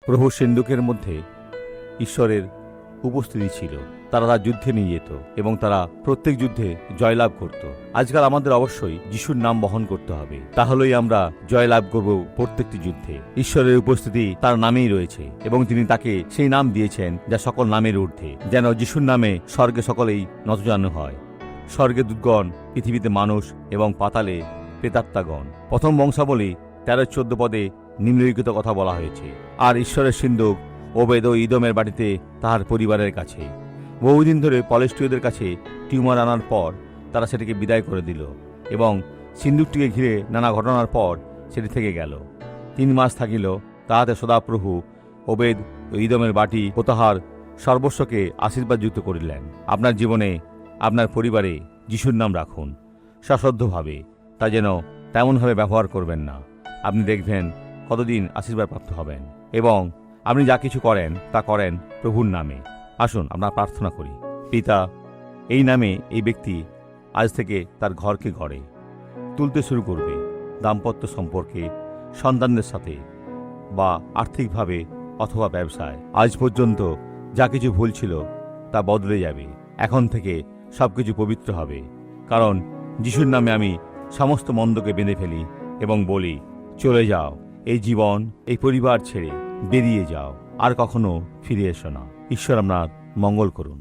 প্রভু সিন্ধুকের মধ্যে ঈশ্বরের উপস্থিতি ছিল। তারা তার যুদ্ধে নিয়ে যেত এবং তারা প্রত্যেক যুদ্ধে জয়লাভ করত। আজকাল আমাদের অবশ্যই যিশুর নাম বহন করতে হবে, তাহলেই আমরা জয়লাভ করব প্রত্যেকটি যুদ্ধে। ঈশ্বরের উপস্থিতি তার নামেই রয়েছে এবং তিনি তাকে সেই নাম দিয়েছেন যা সকল নামের ঊর্ধ্বে, যেন যিশুর নামে স্বর্গে সকলেই নতজানু হয়। স্বর্গে দূতগণ, পৃথিবীতে মানুষ এবং পাতালে প্রেতাত্মাগণ। প্রথম বংশাবলী 13-14 পদে নিম্নলিখিত কথা বলা হয়েছে। আর ঈশ্বরের সিন্ধুক ওবেদ ও ইদমের বাড়িতে তাহার পরিবারের কাছে। বহুদিন ধরে পলেষ্টীয়দের কাছে টিউমার আনার পর তারা সেটিকে বিদায় করে দিল এবং সিন্ধুকটিকে ঘিরে নানা ঘটনার পর সেটি থেকে গেল। 3 মাস থাকিল, তাহাতে সদাপ্রভু ওবেদ ও ইদমের বাটি ও তাহার সর্বস্বকে আশীর্বাদযুক্ত করিলেন। আপনার জীবনে, আপনার পরিবারে যিশুর নাম রাখুন সশ্রদ্ধভাবে, তা যেন তেমনভাবে ব্যবহার করবেন না। আপনি দেখবেন কতদিন আশীর্বাদ প্রাপ্ত হবেন এবং আপনি যা কিছু করেন তা করেন প্রভুর নামে। আসুন আমরা প্রার্থনা করি। পিতা, এই নামে এই ব্যক্তি আজ থেকে তার ঘরকে গড়ে তুলতে শুরু করবে। দাম্পত্য সম্পর্কে, সন্তানদের সাথে বা আর্থিকভাবে অথবা ব্যবসায় আজ পর্যন্ত যা কিছু ভুল ছিল তা বদলে যাবে। এখন থেকে সবকিছু পবিত্র হবে, কারণ যিশুর নামে আমি সমস্ত মন্দকে বেঁধে ফেলি এবং বলি, চলে যাও, এই জীবন, এই পরিবার ছেড়ে বেরিয়ে যাও, আর কখনো ফিরে এসো না। ঈশ্বর আপনার মঙ্গল করুন।